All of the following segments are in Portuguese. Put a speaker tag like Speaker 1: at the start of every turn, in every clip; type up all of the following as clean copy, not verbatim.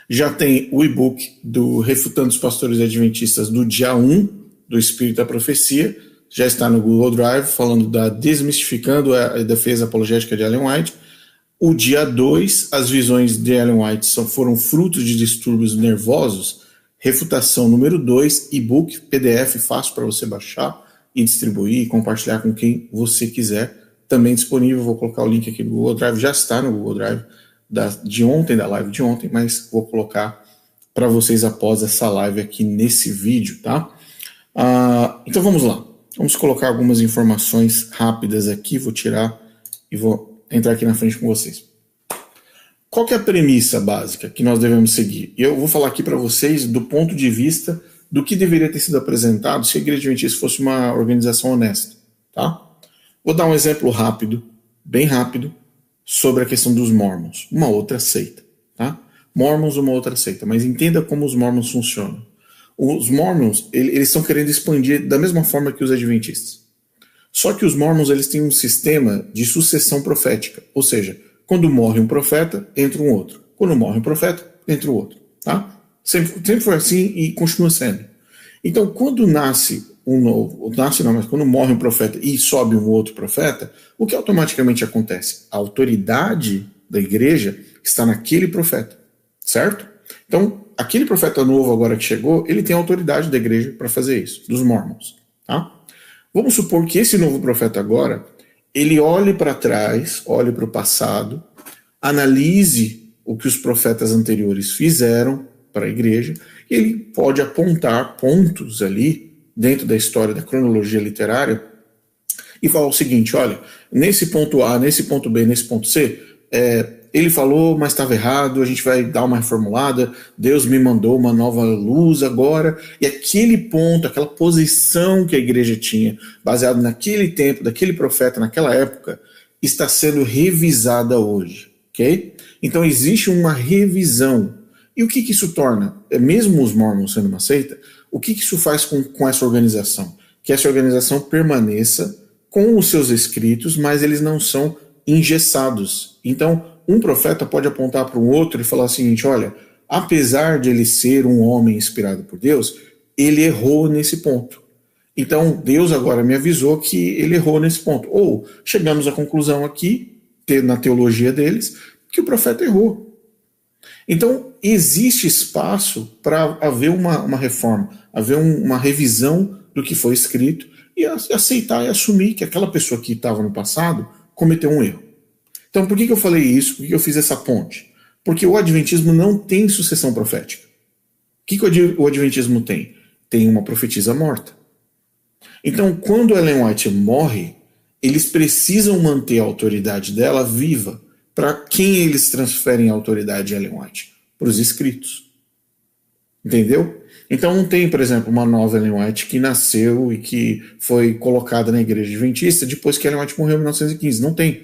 Speaker 1: Já tem o e-book do Refutando os Pastores Adventistas do dia 1 do Espírito da Profecia, já está no Google Drive, falando da Desmistificando a Defesa Apologética de Ellen White. O dia 2, as visões de Ellen White foram frutos de distúrbios nervosos, refutação número 2, e-book, PDF, fácil para você baixar e distribuir e compartilhar com quem você quiser. Também disponível, vou colocar o link aqui no Google Drive, já está no Google Drive de ontem, da live de ontem, mas vou colocar para vocês após essa live aqui nesse vídeo, tá? Então vamos lá, vamos colocar algumas informações rápidas aqui, vou tirar e vou entrar aqui na frente com vocês. Qual que é a premissa básica que nós devemos seguir? E eu vou falar aqui para vocês do ponto de vista do que deveria ter sido apresentado se a Igreja Adventista fosse uma organização honesta, tá? Vou dar um exemplo rápido, bem rápido, sobre a questão dos Mormons, uma outra seita, tá? Mormons, uma outra seita, mas entenda como os Mormons funcionam. Os Mormons, eles estão querendo expandir da mesma forma que os Adventistas. Só que os Mormons, eles têm um sistema de sucessão profética, ou seja, quando morre um profeta, entra um outro. Quando morre um profeta, entra o outro, tá? Sempre foi assim e continua sendo. Então, quando nasce um novo, mas quando morre um profeta e sobe um outro profeta, o que automaticamente acontece? A autoridade da igreja está naquele profeta, certo? Então, aquele profeta novo agora que chegou, ele tem a autoridade da igreja para fazer isso, dos Mormons, tá? Vamos supor que esse novo profeta agora, ele olhe para trás, olhe para o passado, analise o que os profetas anteriores fizeram para a igreja, e ele pode apontar pontos ali, dentro da história, da cronologia literária, e falar o seguinte, olha, nesse ponto A, nesse ponto B, nesse ponto C, ele falou, mas estava errado, a gente vai dar uma reformulada, Deus me mandou uma nova luz agora, e aquele ponto, aquela posição que a igreja tinha, baseado naquele tempo, daquele profeta, naquela época, está sendo revisada hoje, ok? Então existe uma revisão. E o que isso torna? Mesmo os Mormons sendo uma seita, o que isso faz com essa organização? Que essa organização permaneça com os seus escritos, mas eles não são engessados. Então, um profeta pode apontar para um outro e falar o seguinte, olha, apesar de ele ser um homem inspirado por Deus, ele errou nesse ponto. Então, Deus agora me avisou que ele errou nesse ponto. Ou chegamos à conclusão aqui, na teologia deles, que o profeta errou. Então, existe espaço para haver uma reforma, haver uma revisão do que foi escrito e aceitar e assumir que aquela pessoa que estava no passado cometeu um erro. Então, por que eu falei isso? Por que eu fiz essa ponte? Porque o Adventismo não tem sucessão profética. O que o Adventismo tem? Tem uma profetisa morta. Então, quando Ellen White morre, eles precisam manter a autoridade dela viva. Para quem eles transferem a autoridade de Ellen White? Para os escritos. Entendeu? Então não tem, por exemplo, uma nova Ellen White que nasceu e que foi colocada na igreja adventista depois que Ellen White morreu em 1915. Não tem.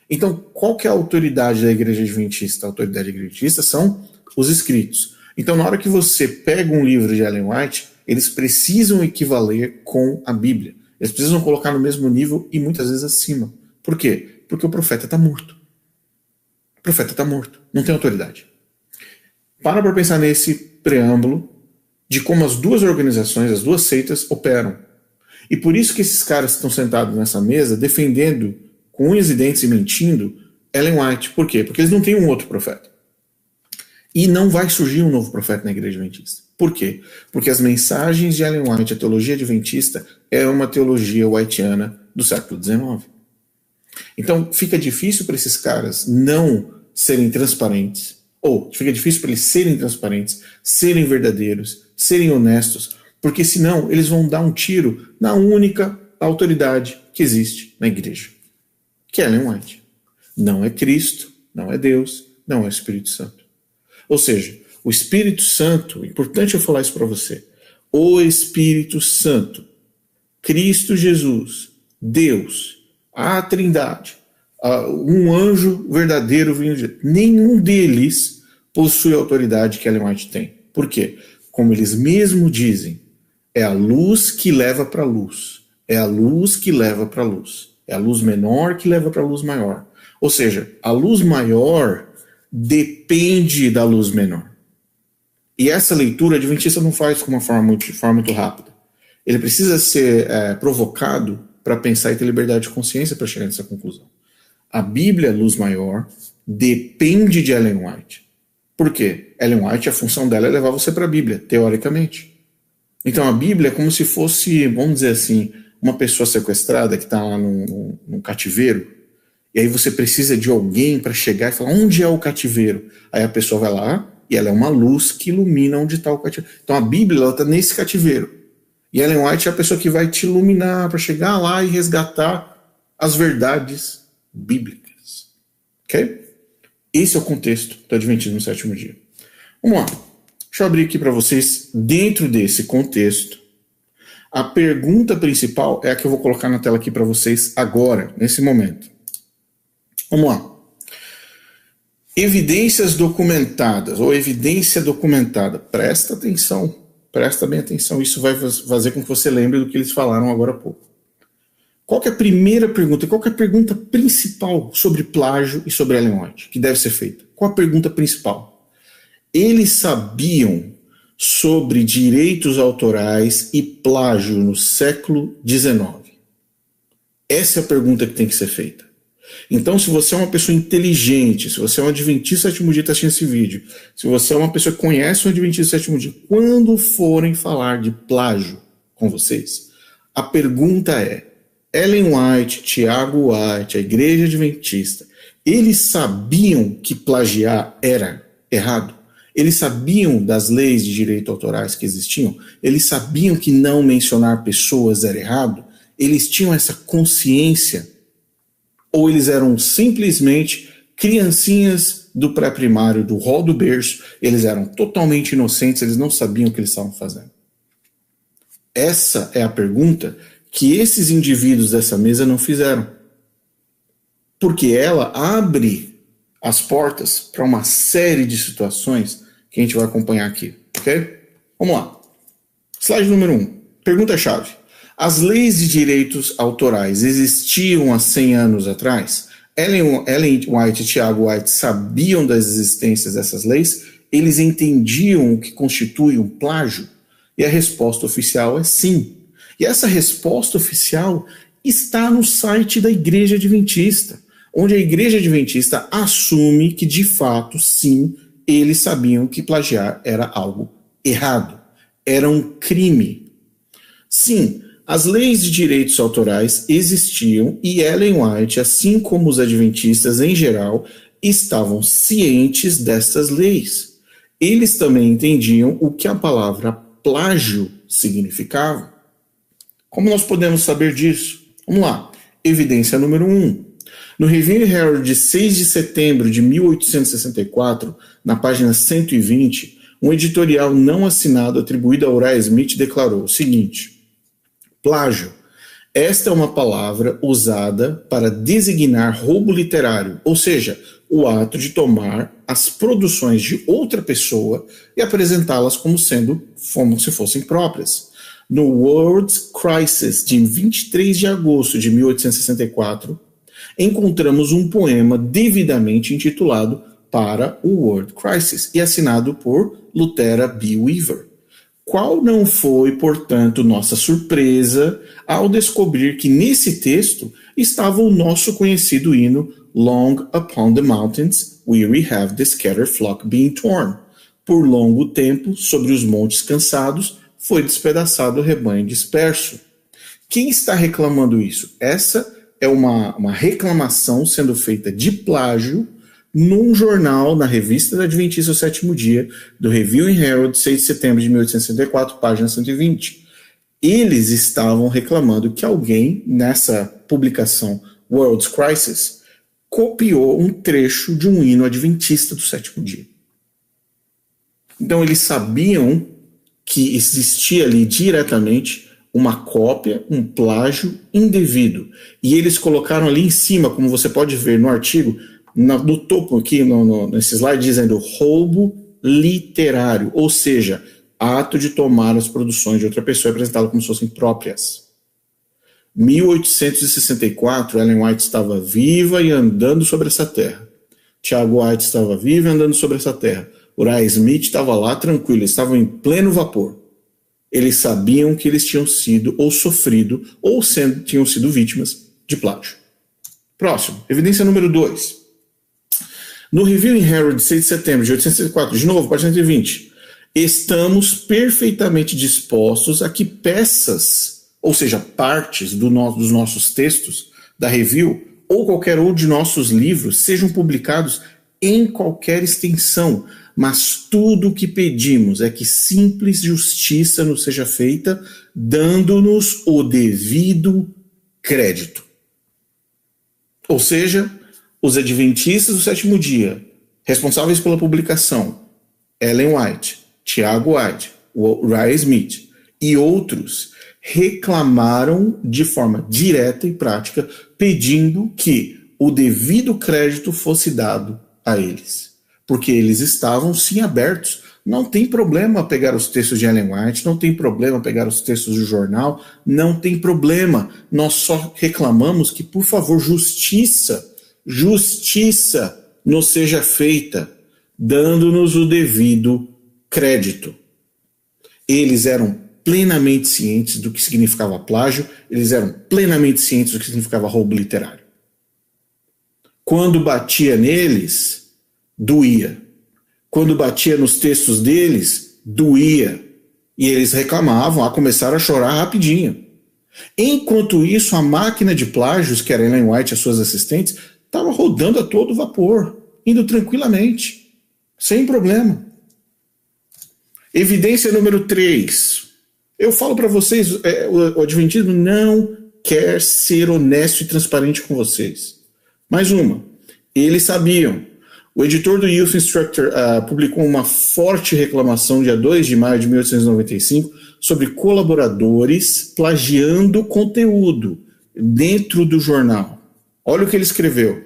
Speaker 1: Então, qual que é a autoridade da igreja adventista? A autoridade da igreja adventista são os escritos. Então, na hora que você pega um livro de Ellen White, eles precisam equivaler com a Bíblia. Eles precisam colocar no mesmo nível e muitas vezes acima. Por quê? Porque o profeta está morto. O profeta está morto, não tem autoridade. Para pensar nesse preâmbulo de como as duas organizações, as duas seitas operam. E por isso que esses caras estão sentados nessa mesa defendendo com unhas e dentes e mentindo Ellen White. Por quê? Porque eles não têm um outro profeta. E não vai surgir um novo profeta na igreja adventista. Por quê? Porque as mensagens de Ellen White, a teologia adventista, é uma teologia whiteana do século XIX. Então fica difícil para esses caras não serem transparentes, ou fica difícil para eles serem transparentes, serem verdadeiros, serem honestos, porque senão eles vão dar um tiro na única autoridade que existe na igreja, que é Ellen White. Não é Cristo, não é Deus, não é o Espírito Santo. Ou seja, o Espírito Santo, importante eu falar isso para você, o Espírito Santo, Cristo Jesus, Deus, a Trindade, um anjo verdadeiro vindo de Deus, nenhum deles possui a autoridade que Ellen White tem. Por quê? Como eles mesmos dizem, é a luz que leva para a luz, é a luz que leva para a luz, é a luz menor que leva para a luz maior. Ou seja, a luz maior depende da luz menor. E essa leitura, o adventista não faz de forma muito rápida. Ele precisa ser provocado para pensar e ter liberdade de consciência para chegar nessa conclusão. A Bíblia, luz maior, depende de Ellen White. Por quê? Ellen White, a função dela é levar você para a Bíblia, teoricamente. Então a Bíblia é como se fosse, vamos dizer assim, uma pessoa sequestrada que está lá num cativeiro, e aí você precisa de alguém para chegar e falar, onde é o cativeiro? Aí a pessoa vai lá, e ela é uma luz que ilumina onde está o cativeiro. Então a Bíblia está nesse cativeiro. E Ellen White é a pessoa que vai te iluminar para chegar lá e resgatar as verdades bíblicas. Ok? Esse é o contexto do Adventismo no sétimo dia. Vamos lá. Deixa eu abrir aqui para vocês, dentro desse contexto, a pergunta principal é a que eu vou colocar na tela aqui para vocês agora, nesse momento. Vamos lá. Evidências documentadas, ou evidência documentada. Presta atenção, presta bem atenção. Isso vai fazer com que você lembre do que eles falaram agora há pouco. Qual que é a primeira pergunta? Qual que é a pergunta principal sobre plágio e sobre Ellen White que deve ser feita? Qual a pergunta principal? Eles sabiam sobre direitos autorais e plágio no século XIX? Essa é a pergunta que tem que ser feita. Então, se você é uma pessoa inteligente, se você é um adventista do sétimo dia e está assistindo esse vídeo, se você é uma pessoa que conhece o adventista do sétimo dia, quando forem falar de plágio com vocês, a pergunta é, Ellen White, Tiago White, a igreja adventista, eles sabiam que plagiar era errado? Eles sabiam das leis de direito autorais que existiam? Eles sabiam que não mencionar pessoas era errado? Eles tinham essa consciência? Ou eles eram simplesmente criancinhas do pré-primário, do hall do berço, eles eram totalmente inocentes, eles não sabiam o que eles estavam fazendo? Essa é a pergunta que esses indivíduos dessa mesa não fizeram. Porque ela abre as portas para uma série de situações que a gente vai acompanhar aqui, ok? Vamos lá. Slide número 1. Pergunta-chave. As leis de direitos autorais existiam há 100 anos atrás? Ellen White e Tiago White sabiam das existências dessas leis? Eles entendiam o que constitui um plágio? E a resposta oficial é sim. E essa resposta oficial está no site da Igreja Adventista, onde a Igreja Adventista assume que, de fato, sim, eles sabiam que plagiar era algo errado, era um crime. Sim, as leis de direitos autorais existiam e Ellen White, assim como os adventistas em geral, estavam cientes dessas leis. Eles também entendiam o que a palavra plágio significava. Como nós podemos saber disso? Vamos lá. Evidência número 1. No Review Herald de 6 de setembro de 1864, na página 120, um editorial não assinado atribuído a Uriah Smith declarou o seguinte: plágio. Esta é uma palavra usada para designar roubo literário, ou seja, o ato de tomar as produções de outra pessoa e apresentá-las como se fossem próprias. No World's Crisis, de 23 de agosto de 1864, encontramos um poema devidamente intitulado para o World Crisis e assinado por Lutera B. Weaver. Qual não foi, portanto, nossa surpresa ao descobrir que nesse texto estava o nosso conhecido hino Long upon the mountains, weary have the scattered flock been torn. Por longo tempo, sobre os montes cansados, foi despedaçado o rebanho disperso. Quem está reclamando isso? Essa é uma reclamação sendo feita de plágio num jornal, na revista da Adventista do Sétimo Dia, do Review Herald, 6 de setembro de 1864, página 120. Eles estavam reclamando que alguém, nessa publicação World's Crisis, copiou um trecho de um hino adventista do sétimo dia. Então eles sabiam que existia ali diretamente uma cópia, um plágio indevido. E eles colocaram ali em cima, como você pode ver no artigo, no topo aqui, nesse slide, dizendo roubo literário, ou seja, ato de tomar as produções de outra pessoa e apresentá-las como se fossem próprias. 1864, Ellen White estava viva e andando sobre essa terra. Tiago White estava vivo e andando sobre essa terra. O Uriah Smith estava lá tranquilo, eles estavam em pleno vapor. Eles sabiam que eles tinham sido ou sofrido ou tinham sido vítimas de plágio. Próximo, evidência número 2. No Review in Herald de 6 de setembro de 1864, de novo, página 120, estamos perfeitamente dispostos a que peças, ou seja, partes dos nossos textos, da Review, ou qualquer outro de nossos livros, sejam publicados em qualquer extensão, mas tudo o que pedimos é que simples justiça nos seja feita, dando-nos o devido crédito. Ou seja, os adventistas do sétimo dia, responsáveis pela publicação, Ellen White, Tiago White, Uriah Smith e outros, reclamaram de forma direta e prática, pedindo que o devido crédito fosse dado a eles. Porque eles estavam, sim, abertos. Não tem problema pegar os textos de Ellen White, não tem problema pegar os textos do jornal, não tem problema. Nós só reclamamos que, por favor, justiça nos seja feita, dando-nos o devido crédito. Eles eram plenamente cientes do que significava plágio, eles eram plenamente cientes do que significava roubo literário. Quando batia neles, doía. Quando batia nos textos deles, doía. E eles reclamavam, começaram a chorar rapidinho. Enquanto isso, a máquina de plágios, que era Ellen White e as suas assistentes, estava rodando a todo vapor, indo tranquilamente, sem problema. Evidência número 3. Eu falo para vocês, o adventismo não quer ser honesto e transparente com vocês. Mais uma. Eles sabiam. O editor do Youth Instructor publicou uma forte reclamação dia 2 de maio de 1895 sobre colaboradores plagiando conteúdo dentro do jornal. Olha o que ele escreveu.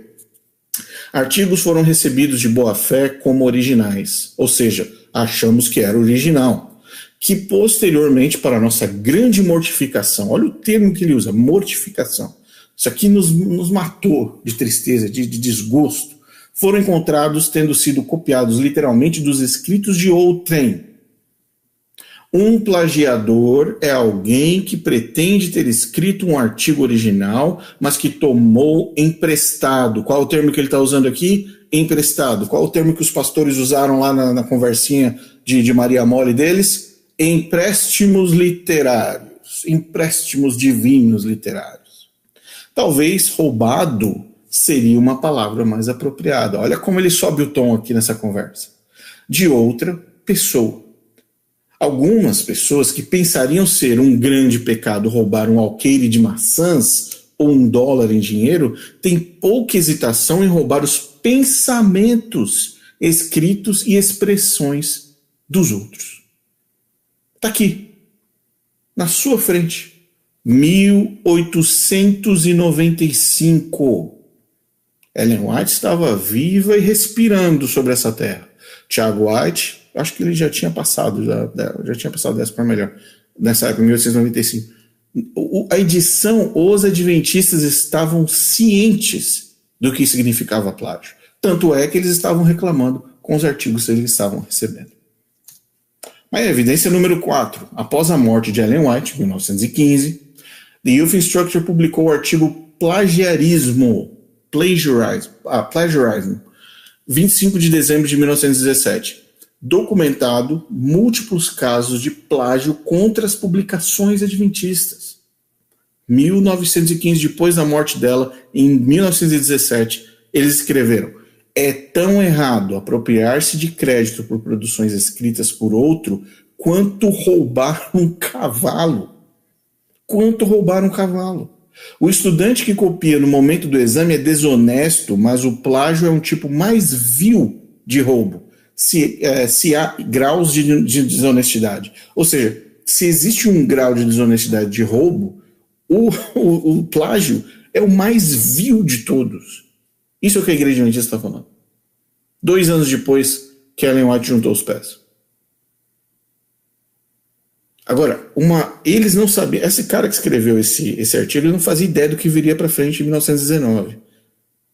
Speaker 1: Artigos foram recebidos de boa fé como originais, ou seja, achamos que era original, que posteriormente, para nossa grande mortificação, olha o termo que ele usa, mortificação, isso aqui nos matou de tristeza, de desgosto, foram encontrados tendo sido copiados literalmente dos escritos de outrem. Um plagiador é alguém que pretende ter escrito um artigo original, mas que tomou emprestado. Qual é o termo que ele está usando aqui? Emprestado. Qual é o termo que os pastores usaram lá na conversinha de Maria Mole deles? Empréstimos literários. Empréstimos divinos literários. Talvez roubado seria uma palavra mais apropriada. Olha como ele sobe o tom aqui nessa conversa. De outra pessoa. Algumas pessoas que pensariam ser um grande pecado roubar um alqueire de maçãs ou $1 em dinheiro, têm pouca hesitação em roubar os pensamentos escritos e expressões dos outros. Está aqui, na sua frente. 1895. Ellen White estava viva e respirando sobre essa terra. Tiago White, acho que ele já tinha passado dessa para melhor, nessa época, 1895. A edição, os adventistas estavam cientes do que significava plágio. Tanto é que eles estavam reclamando com os artigos que eles estavam recebendo. Mas a evidência número 4. Após a morte de Ellen White, em 1915, The Youth Instructor publicou o artigo Plagiarism, 25 de dezembro de 1917, documentado múltiplos casos de plágio contra as publicações adventistas. 1915, depois da morte dela, em 1917, eles escreveram: é tão errado apropriar-se de crédito por produções escritas por outro quanto roubar um cavalo. O estudante que copia no momento do exame é desonesto, mas o plágio é um tipo mais vil de roubo, se há graus de desonestidade. Ou seja, se existe um grau de desonestidade de roubo, o plágio é o mais vil de todos. Isso é o que a Igreja Adventista está falando. 2 anos depois que Ellen White juntou os pés. Agora, eles não sabiam, esse cara que escreveu esse artigo, ele não fazia ideia do que viria para frente em 1919.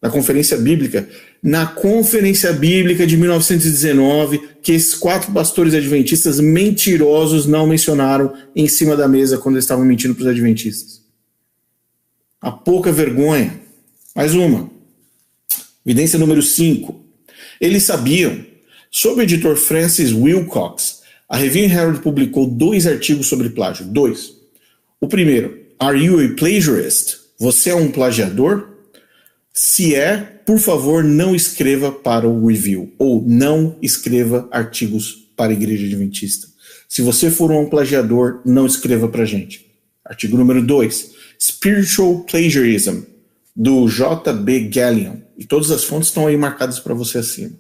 Speaker 1: Na Conferência Bíblica. Na Conferência Bíblica de 1919, que esses 4 pastores adventistas mentirosos não mencionaram em cima da mesa quando eles estavam mentindo para os adventistas. A pouca vergonha. Mais uma. Evidência número 5. Eles sabiam. Sob o editor Francis Wilcox, a Review Herald publicou 2 artigos sobre plágio. 2. O primeiro, Are you a plagiarist? Você é um plagiador? Se é, por favor, não escreva para o review, ou não escreva artigos para a Igreja Adventista. Se você for um plagiador, não escreva para a gente. Artigo número 2, Spiritual Plagiarism, do J.B. Gallion. E todas as fontes estão aí marcadas para você acima.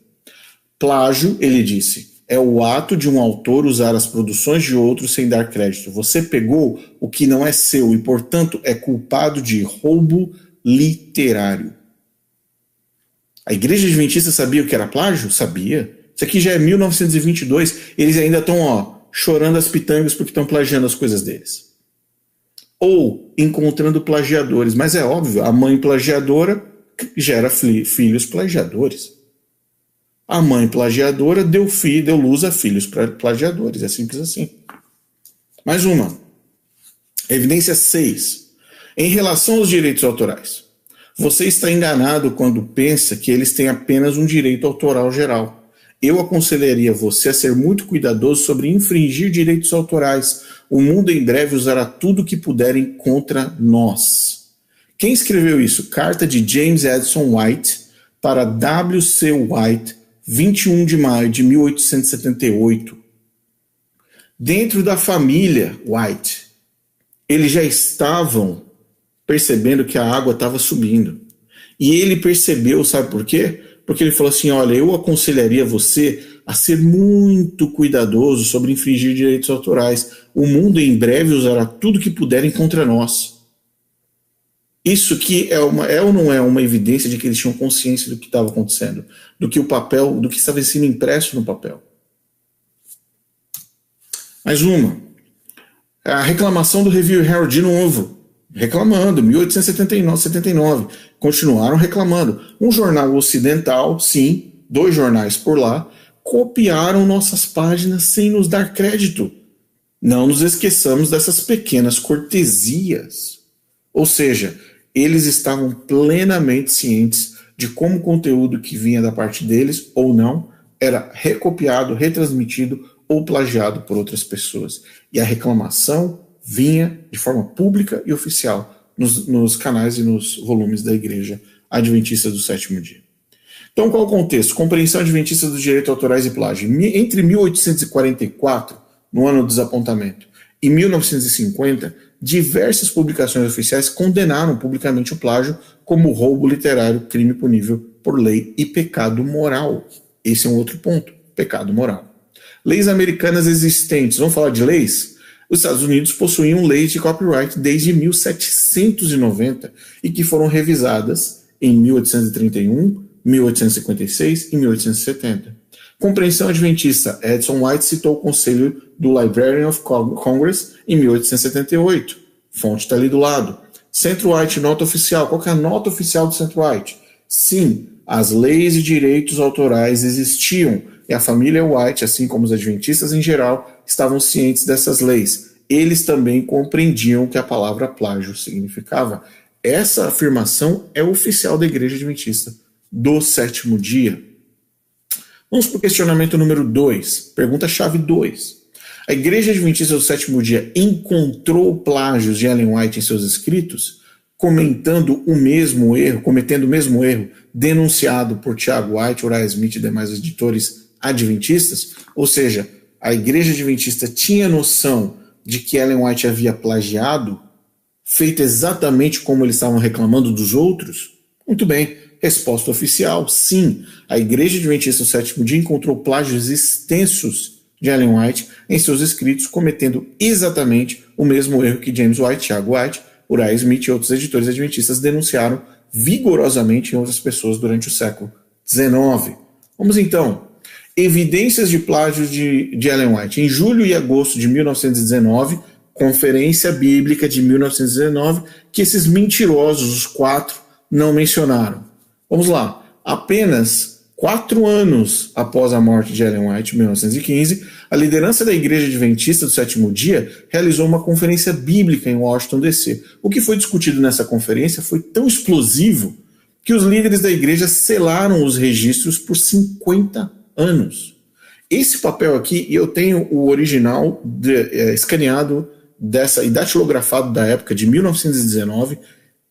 Speaker 1: Plágio, ele disse, é o ato de um autor usar as produções de outro sem dar crédito. Você pegou o que não é seu e, portanto, é culpado de roubo literário. A Igreja Adventista sabia o que era plágio? Sabia. Isso aqui já é 1922. Eles ainda estão chorando as pitangas porque estão plagiando as coisas deles. Ou encontrando plagiadores. Mas é óbvio, a mãe plagiadora gera filhos plagiadores. A mãe plagiadora deu luz a filhos plagiadores. É simples assim. Mais uma. Evidência 6. Em relação aos direitos autorais. Você está enganado quando pensa que eles têm apenas um direito autoral geral. Eu aconselharia você a ser muito cuidadoso sobre infringir direitos autorais. O mundo em breve usará tudo o que puderem contra nós. Quem escreveu isso? Carta de James Addison White para W.C. White, 21 de maio de 1878. Dentro da família White, eles já estavam percebendo que a água estava subindo. E ele percebeu, sabe por quê? Porque ele falou assim, olha, eu aconselharia você a ser muito cuidadoso sobre infringir direitos autorais. O mundo em breve usará tudo que puderem contra nós. Isso aqui é ou não é uma evidência de que eles tinham consciência do que estava acontecendo, do que estava sendo impresso no papel. Mais uma. A reclamação do Review Herald de novo. Reclamando, 1879, continuaram reclamando. Um jornal ocidental, sim, 2 jornais por lá, copiaram nossas páginas sem nos dar crédito. Não nos esqueçamos dessas pequenas cortesias. Ou seja, eles estavam plenamente cientes de como o conteúdo que vinha da parte deles, ou não, era recopiado, retransmitido ou plagiado por outras pessoas. E a reclamação vinha de forma pública e oficial nos canais e nos volumes da Igreja Adventista do Sétimo Dia. Então, qual é o contexto? Compreensão adventista dos direitos autorais e plágio. Entre 1844, no ano do desapontamento, e 1950, diversas publicações oficiais condenaram publicamente o plágio como roubo literário, crime punível por lei e pecado moral. Esse é um outro ponto, pecado moral. Leis americanas existentes. Vamos falar de leis? Os Estados Unidos possuíam leis de copyright desde 1790 e que foram revisadas em 1831, 1856 e 1870. Compreensão adventista. Addison White citou o conselho do Librarian of Congress em 1878. Fonte está ali do lado. Centro White, nota oficial. Qual que é a nota oficial do Centro White? Sim, as leis e direitos autorais existiam e a família White, assim como os adventistas em geral, estavam cientes dessas leis. Eles também compreendiam o que a palavra plágio significava. Essa afirmação é oficial da Igreja Adventista do Sétimo Dia. Vamos para o questionamento número 2. Pergunta-chave 2. A Igreja Adventista do Sétimo Dia encontrou plágios de Ellen White em seus escritos, cometendo o mesmo erro denunciado por Tiago White, Uriah Smith e demais editores adventistas? Ou seja, a Igreja Adventista tinha noção de que Ellen White havia plagiado, feito exatamente como eles estavam reclamando dos outros? Muito bem. Resposta oficial, sim. A Igreja Adventista do Sétimo Dia encontrou plágios extensos de Ellen White em seus escritos, cometendo exatamente o mesmo erro que James White, Tiago White, Uriah Smith e outros editores adventistas denunciaram vigorosamente em outras pessoas durante o século XIX. Vamos então. Evidências de plágio de Ellen White. Em julho e agosto de 1919, Conferência Bíblica de 1919, que esses mentirosos, os 4, não mencionaram. Vamos lá. Apenas 4 anos após a morte de Ellen White, em 1915, a liderança da Igreja Adventista do Sétimo Dia realizou uma conferência bíblica em Washington, D.C. O que foi discutido nessa conferência foi tão explosivo que os líderes da igreja selaram os registros por 50 anos. Esse papel aqui, eu tenho o original escaneado e datilografado da época de 1919,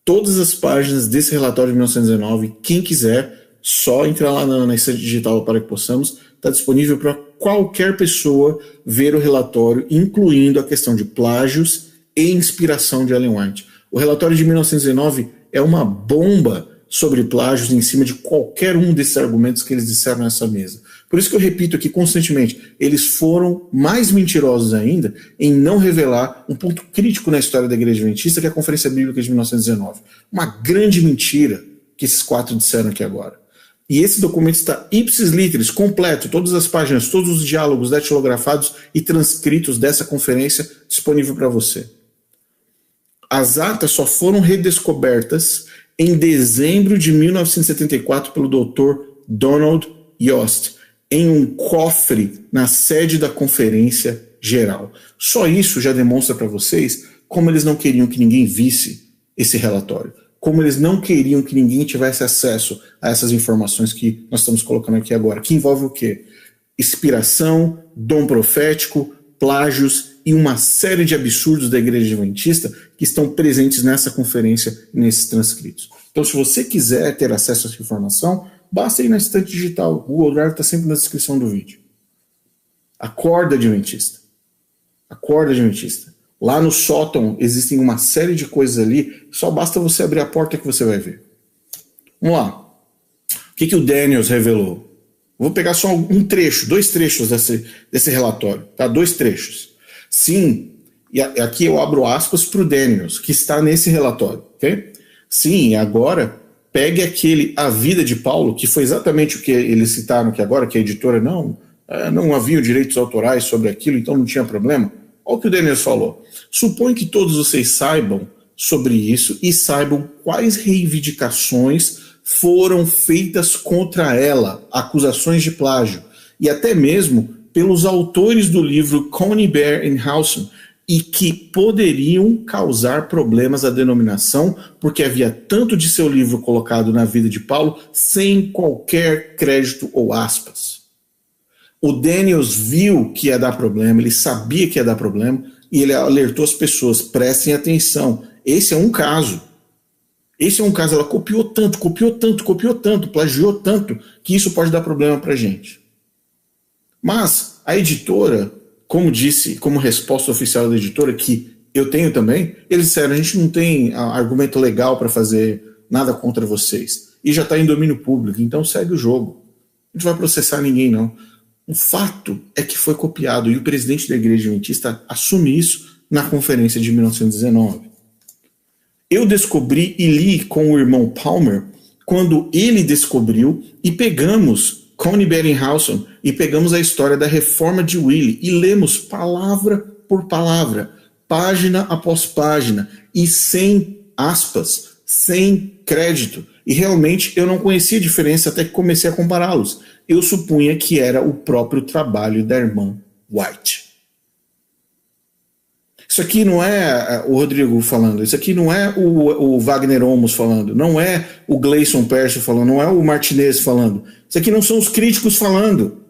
Speaker 1: todas as páginas desse relatório de 1919, quem quiser, só entrar lá na estante digital para que possamos, está disponível para qualquer pessoa ver o relatório, incluindo a questão de plágios e inspiração de Ellen White. O relatório de 1919 é uma bomba sobre plágios em cima de qualquer um desses argumentos que eles disseram nessa mesa. Por isso que eu repito aqui constantemente, eles foram mais mentirosos ainda em não revelar um ponto crítico na história da Igreja Adventista, que é a Conferência Bíblica de 1919. Uma grande mentira que esses 4 disseram aqui agora. E esse documento está ipsis literis, completo, todas as páginas, todos os diálogos datilografados e transcritos dessa conferência disponível para você. As atas só foram redescobertas em dezembro de 1974 pelo Dr. Donald Yost, em um cofre na sede da Conferência Geral. Só isso já demonstra para vocês como eles não queriam que ninguém visse esse relatório, como eles não queriam que ninguém tivesse acesso a essas informações que nós estamos colocando aqui agora, que envolve o quê? Inspiração, dom profético, plágios e uma série de absurdos da Igreja Adventista que estão presentes nessa conferência e nesses transcritos. Então, se você quiser ter acesso a essa informação, basta ir na estante digital. O Google Drive está sempre na descrição do vídeo. Acorda, Adventista. Acorda, Adventista. Lá no sótão existem uma série de coisas ali, só basta você abrir a porta que você vai ver. Vamos lá. O que o Daniels revelou? Vou pegar só um trecho, 2 trechos desse relatório, tá? 2 trechos. Sim, e aqui eu abro aspas para o Daniels, que está nesse relatório, ok? Sim, agora pegue A Vida de Paulo, que foi exatamente o que eles citaram aqui agora, que a editora não havia direitos autorais sobre aquilo, então não tinha problema. Olha o que o Daniels falou. Suponho que todos vocês saibam sobre isso e saibam quais reivindicações foram feitas contra ela, acusações de plágio, e até mesmo pelos autores do livro Conybeare e Howson, e que poderiam causar problemas à denominação, porque havia tanto de seu livro colocado na vida de Paulo sem qualquer crédito ou aspas. O Daniels viu que ia dar problema, ele sabia que ia dar problema, e ele alertou as pessoas, prestem atenção, esse é um caso. Esse é um caso, ela copiou tanto, plagiou tanto, que isso pode dar problema pra gente. Mas a editora, como disse, como resposta oficial da editora, que eu tenho também, eles disseram, a gente não tem argumento legal para fazer nada contra vocês. E já está em domínio público, então segue o jogo. A gente não vai processar ninguém, não. O fato é que foi copiado, e o presidente da Igreja Adventista assume isso na conferência de 1919. Eu descobri e li com o irmão Palmer quando ele descobriu e pegamos Conybeare e Howson e pegamos a história da reforma de Willie e lemos palavra por palavra, página após página e sem aspas, sem crédito. E realmente eu não conhecia a diferença até que comecei a compará-los. Eu supunha que era o próprio trabalho da irmã White. Isso aqui não é o Rodrigo falando, isso aqui não é o Wagner Olmos falando, não é o Gleison Pércio falando, não é o Martinez falando. Isso aqui não são os críticos falando.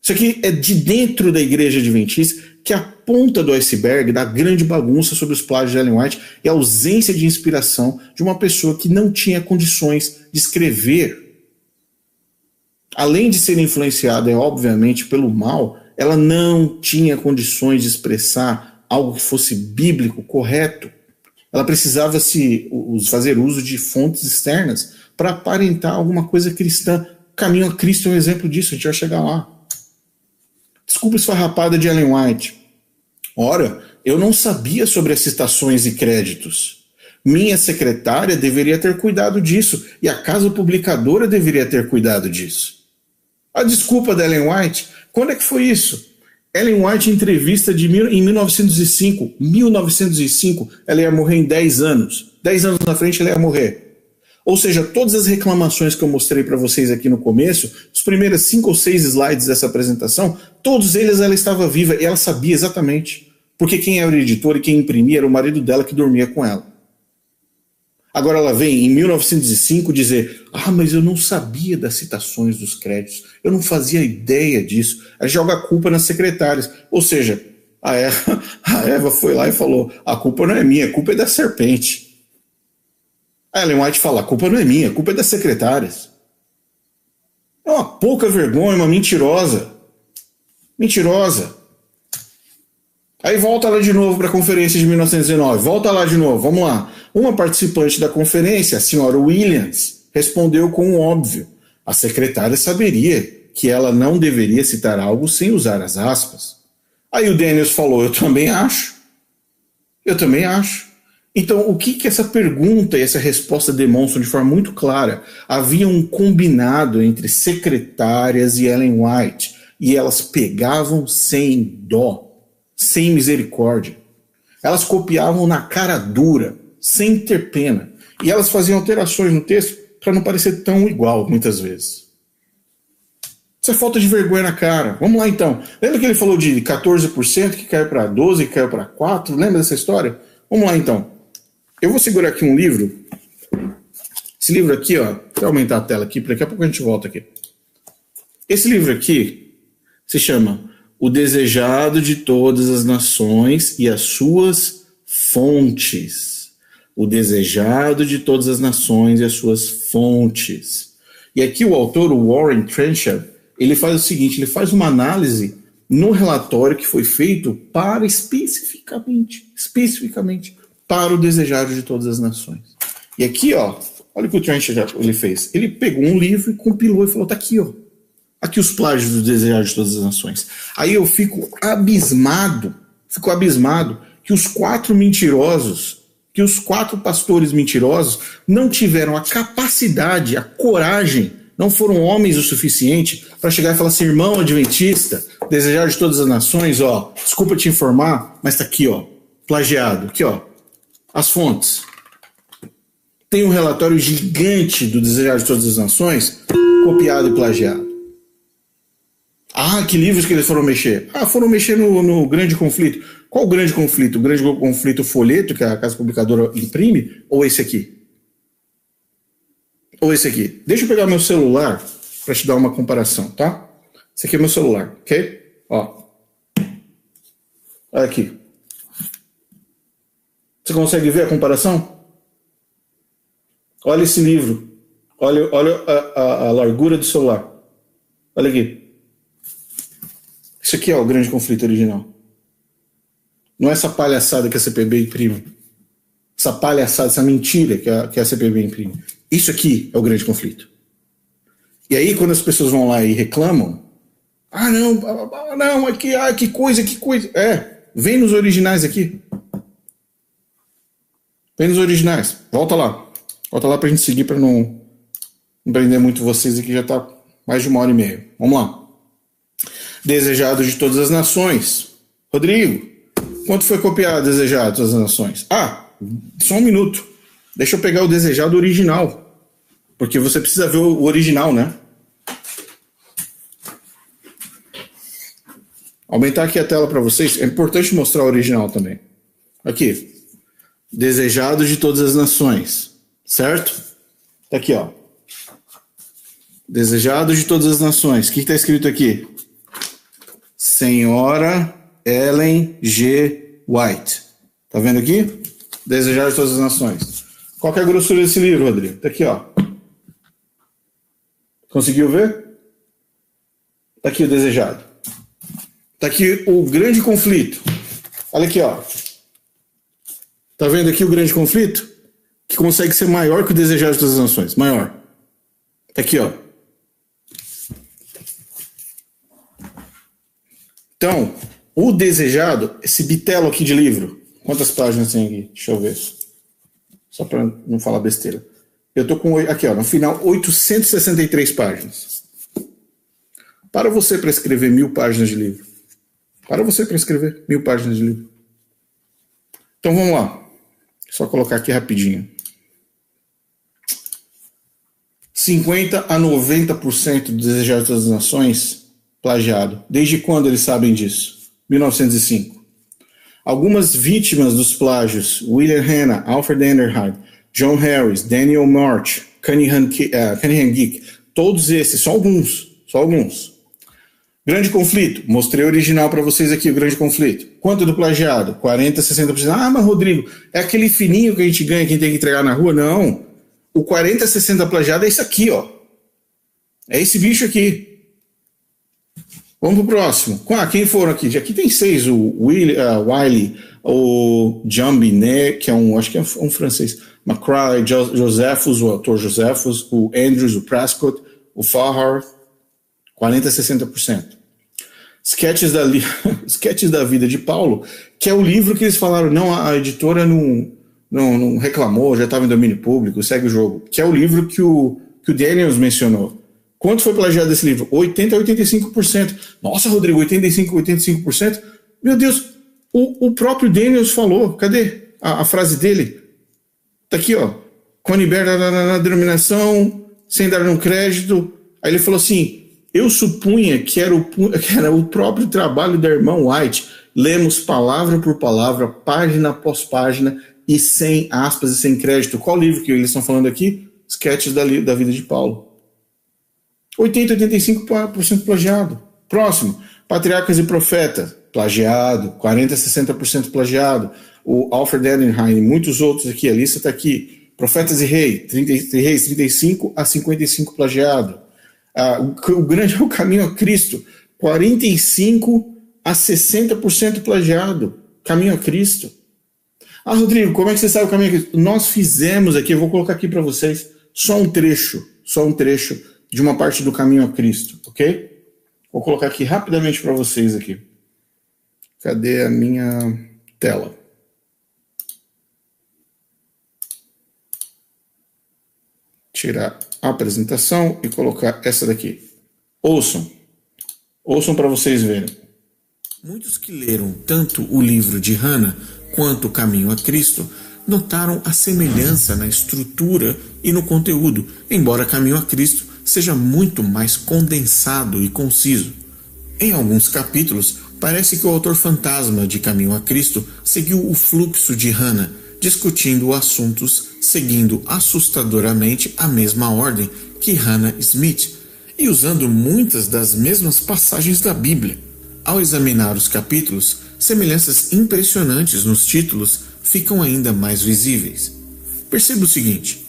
Speaker 1: Isso aqui é de dentro da Igreja Adventista, que é a ponta do iceberg da grande bagunça sobre os plágios de Ellen White e a ausência de inspiração de uma pessoa que não tinha condições de escrever. Além de ser influenciada, obviamente, pelo mal, ela não tinha condições de expressar algo que fosse bíblico, correto. Ela precisava fazer uso de fontes externas para aparentar alguma coisa cristã. O caminho a Cristo é um exemplo disso, a gente vai chegar lá. Desculpa esfarrapada de Ellen White. Ora, eu não sabia sobre as citações e créditos. Minha secretária deveria ter cuidado disso e a casa publicadora deveria ter cuidado disso. A desculpa da Ellen White, quando é que foi isso? Ellen White, em entrevista em 1905, ela ia morrer em 10 anos. 10 anos na frente ela ia morrer. Ou seja, todas as reclamações que eu mostrei para vocês aqui no começo, os primeiros 5 ou 6 slides dessa apresentação, todos eles ela estava viva e ela sabia exatamente. Porque quem era o editor e quem imprimia era o marido dela que dormia com ela. Agora ela vem em 1905 dizer: mas eu não sabia das citações dos créditos, eu não fazia ideia disso. Aí joga a culpa nas secretárias. Ou seja, a Eva foi lá e falou: a culpa não é minha, a culpa é da serpente. A Ellen White fala: a culpa não é minha, a culpa é das secretárias. É uma pouca vergonha, uma mentirosa. Mentirosa. Aí volta lá de novo para a conferência de 1919. Volta lá de novo, vamos lá. Uma participante da conferência, a senhora Williams, respondeu com o óbvio. A secretária saberia que ela não deveria citar algo sem usar as aspas. Aí o Daniels falou: eu também acho. Eu também acho. Então, o que essa pergunta e essa resposta demonstram de forma muito clara? Havia um combinado entre secretárias e Ellen White, e elas pegavam sem dó, sem misericórdia. Elas copiavam na cara dura, sem ter pena. E elas faziam alterações no texto para não parecer tão igual, muitas vezes. Isso é falta de vergonha na cara. Vamos lá, então. Lembra que ele falou de 14% que caiu para 12%, que caiu para 4%? Lembra dessa história? Vamos lá, então. Eu vou segurar aqui um livro. Esse livro aqui, ó. Vou aumentar a tela aqui, daqui a pouco a gente volta aqui. Esse livro aqui se chama O Desejado de Todas as Nações e as Suas Fontes. O Desejado de Todas as Nações e as Suas Fontes. E aqui o autor, o Warren Trenchard, ele faz o seguinte, ele faz uma análise no relatório que foi feito para especificamente para o Desejado de Todas as Nações. E aqui, ó, olha o que o Trenchard ele fez. Ele pegou um livro e compilou e falou: tá aqui, ó. Aqui os plágios do Desejado de Todas as Nações. Aí eu fico abismado que os 4 mentirosos, que os 4 pastores mentirosos não tiveram a capacidade, a coragem, não foram homens o suficiente para chegar e falar assim: irmão adventista, Desejado de Todas as Nações, ó, desculpa te informar, mas tá aqui, ó, plagiado, aqui, ó. As fontes. Tem um relatório gigante do Desejado de Todas as Nações, copiado e plagiado. Que livros que eles foram mexer? Foram mexer no Grande Conflito. Qual o Grande Conflito? O Grande Conflito folheto, que a Casa Publicadora imprime? Ou esse aqui? Deixa eu pegar meu celular para te dar uma comparação, tá? Esse aqui é meu celular, ok? Ó. Olha aqui. Você consegue ver a comparação? Olha esse livro. Olha a largura do celular. Olha aqui. Isso aqui é o Grande Conflito original. Não é essa palhaçada que a CPB imprime. Essa palhaçada, essa mentira que a CPB imprime. Isso aqui é o Grande Conflito. E aí, quando as pessoas vão lá e reclamam, não, aqui, que coisa. Vem nos originais aqui. Vem nos originais. Volta lá pra gente seguir, pra não prender muito vocês aqui, já tá mais de 1h30. Vamos lá. Desejado de Todas as Nações. Rodrigo, quanto foi copiado Desejado de Todas as Nações? Só um minuto. Deixa eu pegar o Desejado original. Porque você precisa ver o original, né? Aumentar aqui a tela para vocês. É importante mostrar o original também. Aqui. Desejado de Todas as Nações. Certo? Tá aqui, ó. Desejado de Todas as Nações. O que está escrito aqui? Senhora Ellen G. White. Tá vendo aqui? Desejado de Todas as Nações. Qual que é a grossura desse livro, Rodrigo? Tá aqui, ó. Conseguiu ver? Tá aqui o Desejado. Tá aqui o Grande Conflito. Olha aqui, ó. Tá vendo aqui o Grande Conflito? Que consegue ser maior que o Desejado de Todas as Nações. Maior. Tá aqui, ó. Então, o Desejado, esse bitelo aqui de livro, quantas páginas tem aqui? Deixa eu ver. Só para não falar besteira. Eu tô com, aqui, ó, no final, 863 páginas. Para você para escrever 1000 páginas de livro. Para você para escrever 1000 páginas de livro. Então vamos lá. Só colocar aqui rapidinho. 50 a 90% do Desejar das Nações, plagiado. Desde quando eles sabem disso? 1905. Algumas vítimas dos plágios, William Hanna, Alfred Enderheim, John Harris, Daniel March, Cunningham Geek, todos esses, só alguns. Grande conflito, mostrei o original para vocês aqui, o grande conflito. Quanto do plagiado? 40, 60%. Ah, mas Rodrigo, é aquele fininho que a gente ganha, quem tem que entregar na rua? Não. O 40, 60 plagiado é isso aqui, ó. É esse bicho aqui. Vamos pro próximo. Quem foram aqui? Aqui tem 6. O Wiley, o Jambi, né, que acho que é um francês. McCrae, Josephus, o autor Josephus, o Andrews, o Prescott, o Fahar, 40 a 60%. Sketches da Vida de Paulo, que é o livro que eles falaram, não, a editora não reclamou, já estava em domínio público, segue o jogo. Que é o livro que o Daniels mencionou. Quanto foi plagiado desse livro? 80 a 85%. Nossa, Rodrigo, 85%? Meu Deus, o próprio Daniels falou. Cadê a frase dele? Tá aqui, ó. Com na denominação, sem dar um crédito. Aí ele falou assim, eu supunha que era o próprio trabalho da irmã White. Lemos palavra por palavra, página após página, e sem aspas e sem crédito. Qual livro que eles estão falando aqui? Sketches da Vida de Paulo. 80 a 85% plagiado. Próximo, Patriarcas e Profetas, plagiado. 40 a 60% plagiado. O Alfred Edenheim e muitos outros aqui, a lista está aqui. Profetas e Reis, 35 a 55% plagiado. O Caminho a Cristo, 45 a 60% plagiado. Caminho a Cristo. Ah, Rodrigo, como é que você sabe o Caminho a Cristo? Nós fizemos aqui, eu vou colocar aqui para vocês, só um trecho de uma parte do Caminho a Cristo, ok? Vou colocar aqui rapidamente para vocês aqui. Cadê a minha tela? Tirar a apresentação e colocar essa daqui. Ouçam para vocês verem. Muitos que leram tanto o livro de Hannah quanto o Caminho a Cristo notaram a semelhança na estrutura e no conteúdo, embora Caminho a Cristo seja muito mais condensado e conciso. Em alguns capítulos, parece que o autor fantasma de Caminho a Cristo seguiu o fluxo de Hannah, discutindo assuntos seguindo assustadoramente a mesma ordem que Hannah Smith e usando muitas das mesmas passagens da Bíblia. Ao examinar os capítulos, semelhanças impressionantes nos títulos ficam ainda mais visíveis. Perceba o seguinte: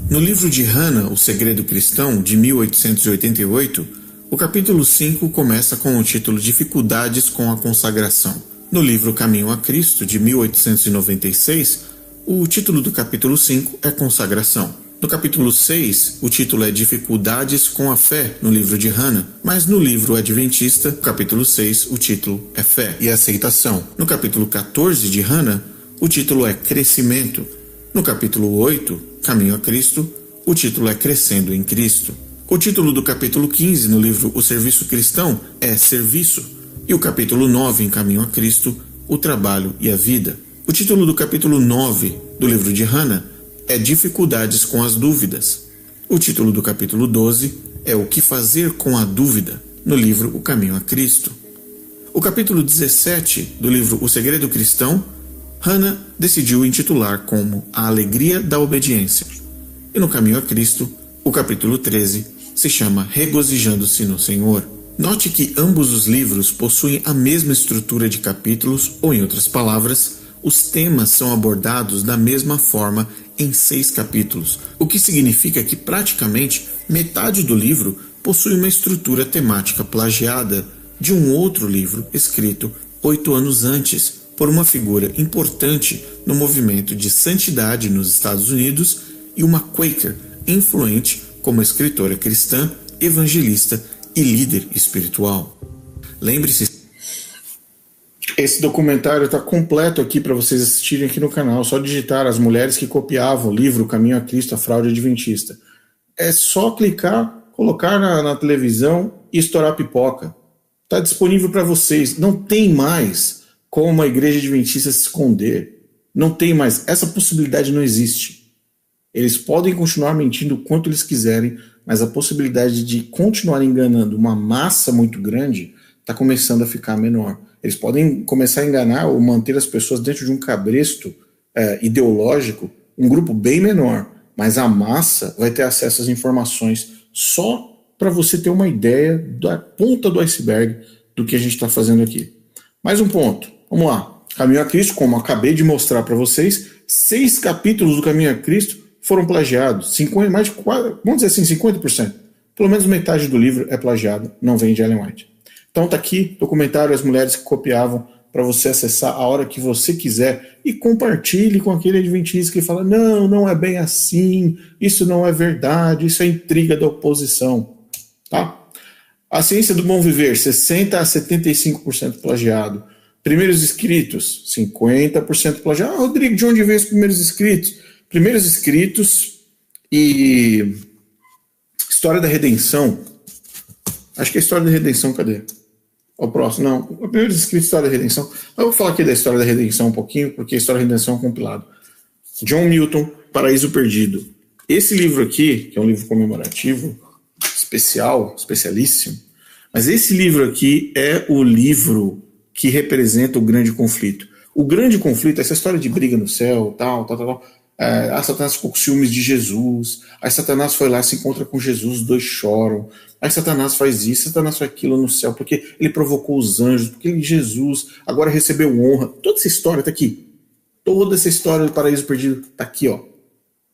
Speaker 1: no livro de Hannah, O Segredo Cristão, de 1888, o capítulo 5 começa com o título Dificuldades com a Consagração. No livro Caminho a Cristo, de 1896, o título do capítulo 5 é Consagração. No capítulo 6, o título é Dificuldades com a Fé, no livro de Hannah, mas no livro Adventista, capítulo 6, o título é Fé e Aceitação. No capítulo 14 de Hannah, o título é Crescimento. No capítulo 8, Caminho a Cristo, o título é Crescendo em Cristo. O título do capítulo 15 no livro O Serviço Cristão é Serviço, e o capítulo 9 em Caminho a Cristo, O Trabalho e a Vida. O título do capítulo 9 do livro de Hannah é Dificuldades com as Dúvidas. O título do capítulo 12 é O que fazer com a dúvida, no livro O Caminho a Cristo. O capítulo 17 do livro O Segredo Cristão, Hannah decidiu intitular como A Alegria da Obediência. E no Caminho a Cristo, o capítulo 13 se chama Regozijando-se no Senhor. Note que ambos os livros possuem a mesma estrutura de capítulos, ou em outras palavras, os temas são abordados da mesma forma em 6 capítulos, o que significa que praticamente metade do livro possui uma estrutura temática plagiada de um outro livro escrito 8 anos antes por uma figura importante no movimento de santidade nos Estados Unidos e uma Quaker influente como escritora cristã, evangelista e líder espiritual. Lembre-se, esse documentário está completo aqui para vocês assistirem aqui no canal. Só digitar As Mulheres que Copiavam o livro Caminho a Cristo, a Fraude Adventista. É só clicar, colocar na televisão e estourar pipoca. Está disponível para vocês. Não tem mais como a igreja adventista se esconder. Não tem mais. Essa possibilidade não existe. Eles podem continuar mentindo o quanto eles quiserem, mas a possibilidade de continuar enganando uma massa muito grande está começando a ficar menor. Eles podem começar a enganar ou manter as pessoas dentro de um cabresto ideológico, um grupo bem menor, mas a massa vai ter acesso às informações só para você ter uma ideia da ponta do iceberg do que a gente está fazendo aqui. Mais um ponto, vamos lá. Caminho a Cristo, como acabei de mostrar para vocês, 6 capítulos do Caminho a Cristo foram plagiados, mais de, vamos dizer assim, 50%. Pelo menos metade do livro é plagiado, não vem de Ellen White. Então tá aqui, documentário As Mulheres que Copiavam, para você acessar a hora que você quiser e compartilhe com aquele adventista que fala, não é bem assim, isso não é verdade, isso é intriga da oposição. Tá? A Ciência do Bom Viver, 60% a 75% plagiado. Primeiros Escritos, 50% plagiado. Rodrigo, de onde veio os Primeiros Escritos? Primeiros Escritos e História da Redenção. Acho que é História da Redenção, cadê? O próximo, não. O Primeiros Escritos, História da Redenção. Eu vou falar aqui da História da Redenção um pouquinho, porque a História da Redenção é um compilado. John Milton, Paraíso Perdido. Esse livro aqui, que é um livro comemorativo, especialíssimo, mas esse livro aqui é o livro que representa o grande conflito. O grande conflito, essa história de briga no céu, tal. Satanás ficou com ciúmes de Jesus, aí Satanás foi lá, se encontra com Jesus, os dois choram, aí Satanás faz isso, Satanás faz aquilo no céu, porque ele provocou os anjos, porque Jesus agora recebeu honra. Toda essa história está aqui. Toda essa história do Paraíso Perdido está aqui, ó.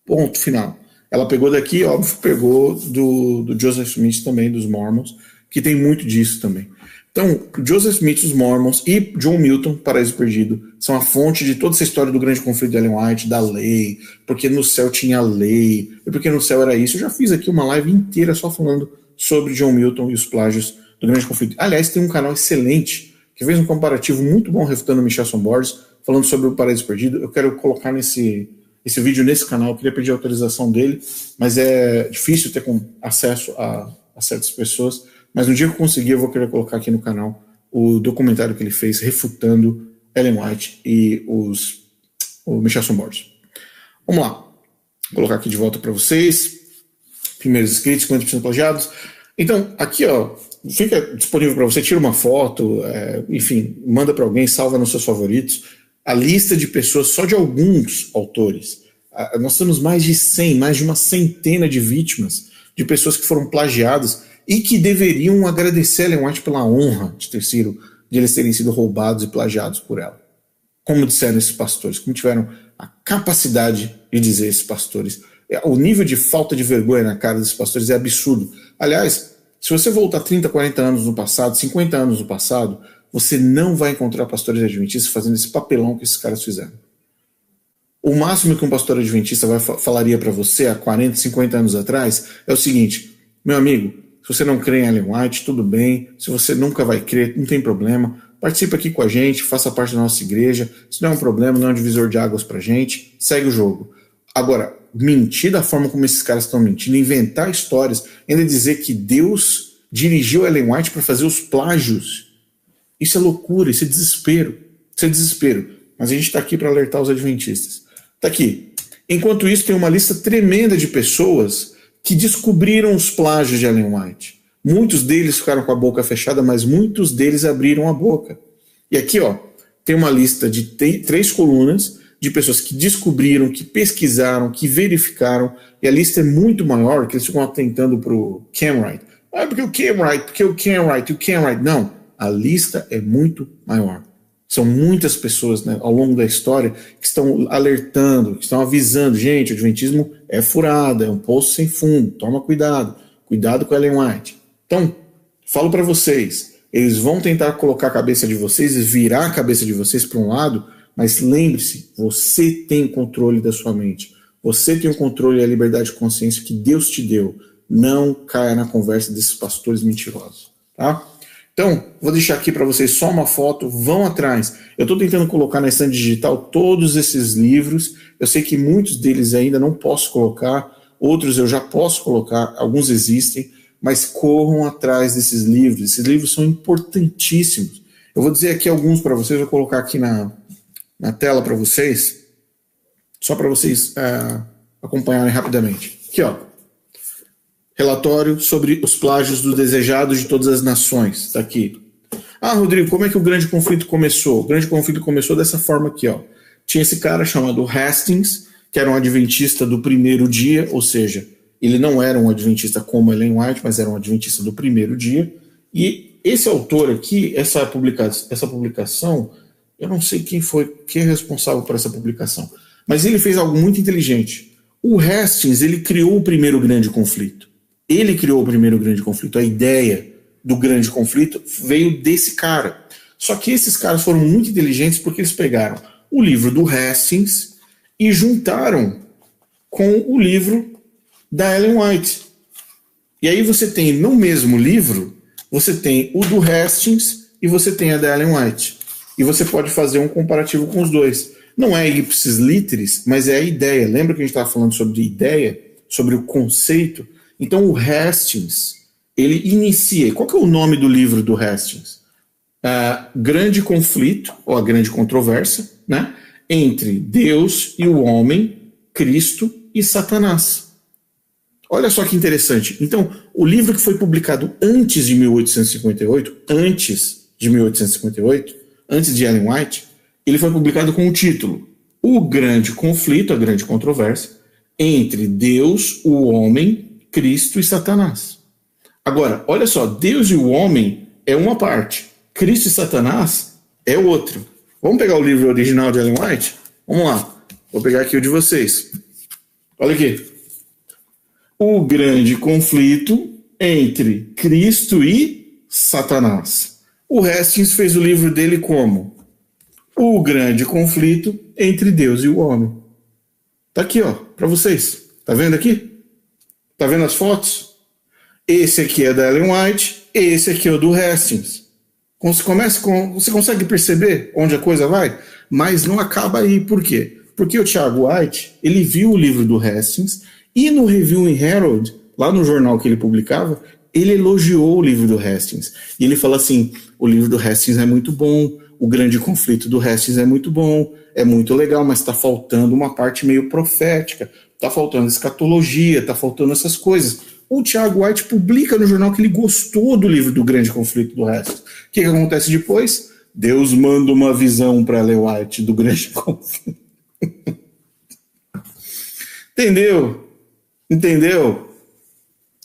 Speaker 1: Ponto final. Ela pegou daqui, óbvio, pegou do Joseph Smith também, dos Mormons, que tem muito disso também. Então, Joseph Smith, os Mormons e John Milton, Paraíso Perdido, são a fonte de toda essa história do grande conflito de Ellen White, da lei, porque no céu tinha lei, e porque no céu era isso. Eu já fiz aqui uma live inteira só falando sobre John Milton e os plágios do grande conflito. Aliás, tem um canal excelente, que fez um comparativo muito bom refutando Michelson Borges, falando sobre o Paraíso Perdido. Eu quero colocar esse vídeo nesse canal, eu queria pedir a autorização dele, mas é difícil ter acesso a certas pessoas. Mas no dia que eu conseguir, eu vou querer colocar aqui no canal o documentário que ele fez refutando Ellen White e o Michelson Borges. Vamos lá. Vou colocar aqui de volta para vocês. Primeiros Escritos, 50% plagiados. Então, aqui, ó, fica disponível para você, tira uma foto, enfim, manda para alguém, salva nos seus favoritos. A lista de pessoas, só de alguns autores. Nós temos mais de 100, mais de uma centena de vítimas, de pessoas que foram plagiadas e que deveriam agradecer a Ellen White pela honra de eles terem sido roubados e plagiados por ela. Como disseram esses pastores, como tiveram a capacidade de dizer esses pastores. O nível de falta de vergonha na cara desses pastores é absurdo. Aliás, se você voltar 30, 40 anos no passado, 50 anos no passado, você não vai encontrar pastores adventistas fazendo esse papelão que esses caras fizeram. O máximo que um pastor adventista falaria para você há 40, 50 anos atrás é o seguinte: meu amigo, se você não crê em Ellen White, tudo bem. Se você nunca vai crer, não tem problema. Participe aqui com a gente, faça parte da nossa igreja. Isso não é um problema, não é um divisor de águas pra gente. Segue o jogo. Agora, mentir da forma como esses caras estão mentindo, inventar histórias, ainda dizer que Deus dirigiu Ellen White para fazer os plágios. Isso é loucura, isso é desespero. Isso é desespero. Mas a gente está aqui para alertar os adventistas. Está aqui. Enquanto isso, tem uma lista tremenda de pessoas que descobriram os plágios de Ellen White. Muitos deles ficaram com a boca fechada, mas muitos deles abriram a boca. E aqui, ó, tem uma lista de 3 colunas de pessoas que descobriram, que pesquisaram, que verificaram, e a lista é muito maior, que eles ficam atentando para o Camwright. Porque o Camwright. Não, a lista é muito maior. São muitas pessoas, né, ao longo da história que estão alertando, que estão avisando, gente, o adventismo é furado, é um poço sem fundo, toma cuidado, cuidado com Ellen White. Então, falo para vocês, eles vão tentar colocar a cabeça de vocês e virar a cabeça de vocês para um lado, mas lembre-se, você tem controle da sua mente, você tem o controle e a liberdade de consciência que Deus te deu. Não caia na conversa desses pastores mentirosos, tá? Então, vou deixar aqui para vocês só uma foto, vão atrás. Eu estou tentando colocar na estante digital todos esses livros, eu sei que muitos deles ainda não posso colocar, outros eu já posso colocar, alguns existem, mas corram atrás desses livros, esses livros são importantíssimos. Eu vou dizer aqui alguns para vocês, vou colocar aqui na tela para vocês, só para vocês acompanharem rapidamente. Aqui, ó. Relatório sobre os plágios do Desejado de Todas as Nações. Está aqui. Ah, Rodrigo, como é que o grande conflito começou? O grande conflito começou dessa forma aqui, ó. Tinha esse cara chamado Hastings, que era um adventista do primeiro dia, ou seja, ele não era um adventista como Ellen White, mas era um adventista do primeiro dia. E esse autor aqui, essa publicação, eu não sei quem é responsável por essa publicação, mas ele fez algo muito inteligente. O Hastings, ele criou o primeiro grande conflito. Ele criou o primeiro grande conflito. A ideia do grande conflito veio desse cara. Só que esses caras foram muito inteligentes porque eles pegaram o livro do Hastings e juntaram com o livro da Ellen White. E aí você tem no mesmo livro, você tem o do Hastings e você tem a da Ellen White. E você pode fazer um comparativo com os dois. Não é ipsis literis, mas é a ideia. Lembra que a gente estava falando sobre ideia, sobre o conceito? Então o Hastings, ele inicia. Qual que é o nome do livro do Hastings? Grande conflito, ou a grande controvérsia, né, entre Deus e o homem, Cristo e Satanás. Olha só que interessante. Então, o livro que foi publicado antes de 1858, antes de Ellen White, ele foi publicado com o título O Grande Conflito, a Grande Controvérsia, entre Deus, o homem, Cristo e Satanás. Agora, olha só, Deus e o homem é uma parte, Cristo e Satanás é outro. Vamos pegar o livro original de Ellen White? Vamos lá, vou pegar aqui o de vocês. Olha aqui. O grande conflito entre Cristo e Satanás. O Hastings fez o livro dele como O Grande Conflito entre Deus e o Homem. Tá aqui, ó, para vocês. Tá vendo aqui? Tá vendo as fotos? Esse aqui é da Ellen White, esse aqui é o do Hastings. Você consegue perceber onde a coisa vai? Mas não acaba aí. Por quê? Porque o Thiago White, ele viu o livro do Hastings e no Review in Herald, lá no jornal que ele publicava, ele elogiou o livro do Hastings. E ele fala assim, o livro do Hastings é muito bom, o grande conflito do Hastings é muito bom, é muito legal, mas está faltando uma parte meio profética, está faltando escatologia, está faltando essas coisas. O Thiago White publica no jornal que ele gostou do livro do grande conflito do Hastings. O que acontece depois? Deus manda uma visão para Ellen White do grande conflito. Entendeu?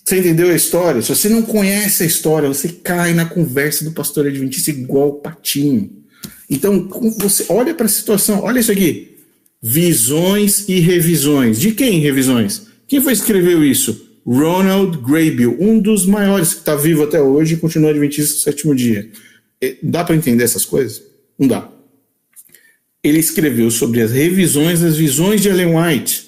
Speaker 1: Você entendeu a história? Se você não conhece a história, você cai na conversa do pastor adventista igual o patinho. Então, você olha para a situação, olha isso aqui. Visões e revisões. De quem revisões? Quem foi que escreveu isso? Ronald Graybill, um dos maiores que está vivo até hoje e continua adventista do sétimo dia. Dá para entender essas coisas? Não dá. Ele escreveu sobre as revisões das visões de Ellen White.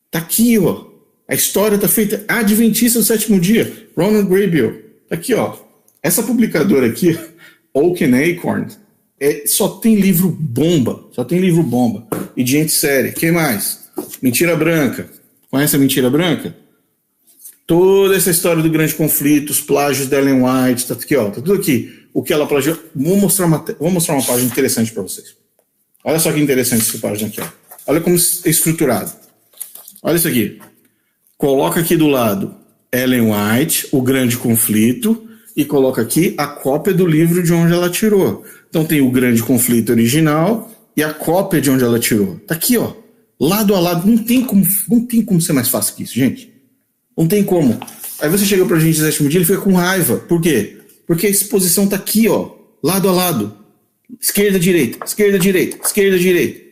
Speaker 1: Tá aqui, ó. A história tá feita. Adventista do sétimo dia. Ronald Graybill. Tá aqui, ó. Essa publicadora aqui, Oak and Acorn, só tem livro bomba. Só tem livro bomba. E de gente séria. Quem mais? Mentira Branca. Conhece a Mentira Branca? Toda essa história do grande conflito, os plágios da Ellen White, tá aqui, ó. Tá tudo aqui. O que ela plagiou. Vou mostrar uma página interessante para vocês. Olha só que interessante essa página aqui, ó. Olha como é estruturado. Olha isso aqui. Coloca aqui do lado Ellen White, O Grande Conflito, e coloca aqui a cópia do livro de onde ela tirou. Então tem o Grande Conflito original e a cópia de onde ela tirou. Tá aqui, ó. Lado a lado. Não tem como ser mais fácil que isso, gente. Não tem como. Aí você chega pra gente no sétimo dia, ele fica com raiva. Por quê? Porque a exposição tá aqui, ó. Lado a lado. Esquerda, direita. Esquerda, direita. Esquerda, direita.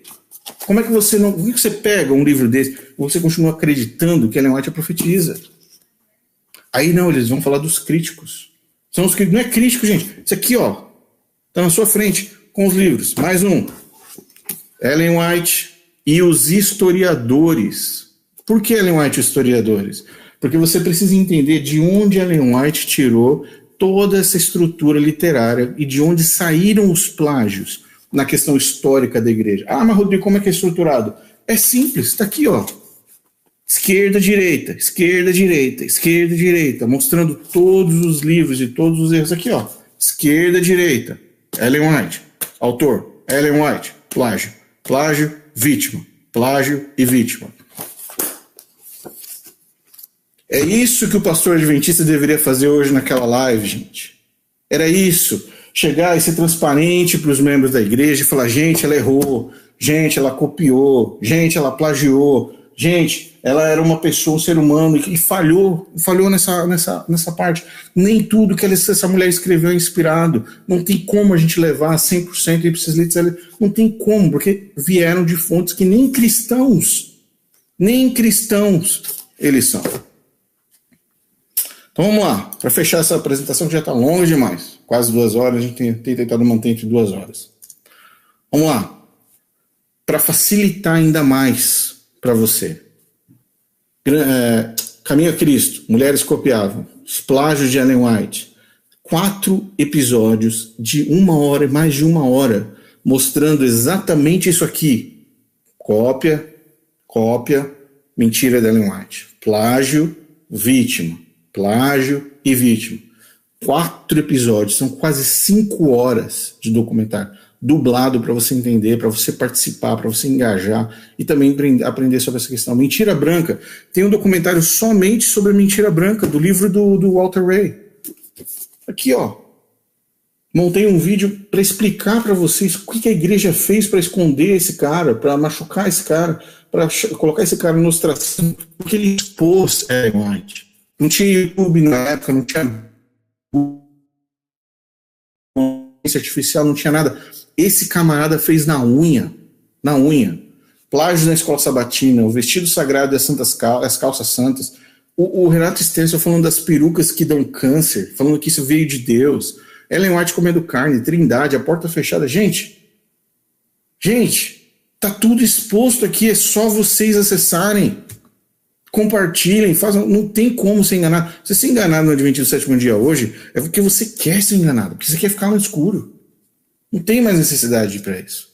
Speaker 1: Como é que você não... Como é que você pega um livro desse e você continua acreditando que Ellen White é profetiza? Aí não, eles vão falar dos críticos. São os críticos. Não é crítico, gente. Isso aqui, ó. Tá na sua frente com os livros. Mais um. Ellen White e os historiadores. Por que Ellen White e os historiadores? Porque você precisa entender de onde Ellen White tirou toda essa estrutura literária e de onde saíram os plágios na questão histórica da igreja. Ah, mas Rodrigo, como é que é estruturado? É simples, está aqui, ó. Esquerda, direita, esquerda, direita, esquerda, direita, mostrando todos os livros e todos os erros aqui, ó. Esquerda, direita, Ellen White, autor, Ellen White, plágio, plágio, vítima, plágio e vítima. É isso que o pastor adventista deveria fazer hoje naquela live, gente. Era isso. Chegar e ser transparente para os membros da igreja e falar, gente, ela errou, gente, ela copiou, gente, ela plagiou, gente, ela era uma pessoa, um ser humano e falhou nessa parte. Nem tudo que essa mulher escreveu é inspirado. Não tem como a gente levar 100% ipsis litteris. Não tem como, porque vieram de fontes que nem cristãos eles são. Então vamos lá, para fechar essa apresentação que já está longa demais, quase 2 horas, a gente tem tentado manter entre 2 horas. Vamos lá, para facilitar ainda mais para você. Caminho a Cristo, Mulheres Copiavam, Os Plágios de Ellen White, 4 episódios de 1 hora, mais de 1 hora, mostrando exatamente isso aqui. Cópia, mentira de Ellen White. Plágio, vítima. Plágio e vítima. 4 episódios, são quase 5 horas de documentário, dublado para você entender, para você participar, para você engajar e também aprender sobre essa questão. Mentira Branca, tem um documentário somente sobre a Mentira Branca, do livro do Walter Ray. Aqui, ó. Montei um vídeo para explicar para vocês o que a igreja fez para esconder esse cara, para machucar esse cara, para colocar esse cara no ostracismo, porque ele expôs Ellen White. Não tinha YouTube na época, não tinha inteligência artificial, não tinha nada. Esse camarada fez na unha. Plágio na escola sabatina, o vestido sagrado e as calças santas. O Renato Stencil falando das perucas que dão câncer, falando que isso veio de Deus. Ellen White comendo carne, Trindade, a porta fechada. Gente, tá tudo exposto aqui, é só vocês acessarem. Compartilhem, não tem como ser enganado. Você ser enganado no Adventismo do Sétimo Dia hoje é porque você quer ser enganado, porque você quer ficar no escuro. Não tem mais necessidade para isso.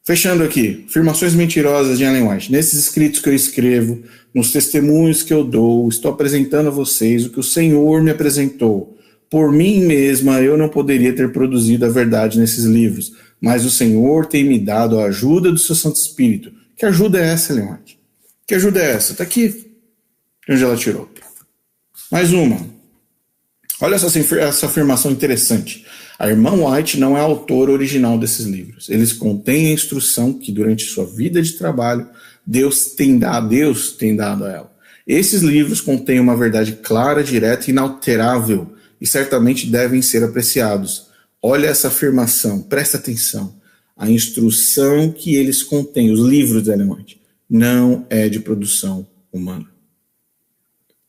Speaker 1: Fechando aqui, afirmações mentirosas de Ellen White. Nesses escritos que eu escrevo, nos testemunhos que eu dou, estou apresentando a vocês o que o Senhor me apresentou. Por mim mesma, eu não poderia ter produzido a verdade nesses livros, mas o Senhor tem me dado a ajuda do seu Santo Espírito. Que ajuda é essa, Ellen White? Que ajuda é essa? Está aqui. De onde ela tirou. Mais uma. Olha essa afirmação interessante. A irmã White não é a autora original desses livros. Eles contêm a instrução que durante sua vida de trabalho Deus tem dado a ela. Esses livros contêm uma verdade clara, direta e inalterável e certamente devem ser apreciados. Olha essa afirmação, presta atenção. A instrução que eles contêm, os livros de Ellen White, não é de produção humana.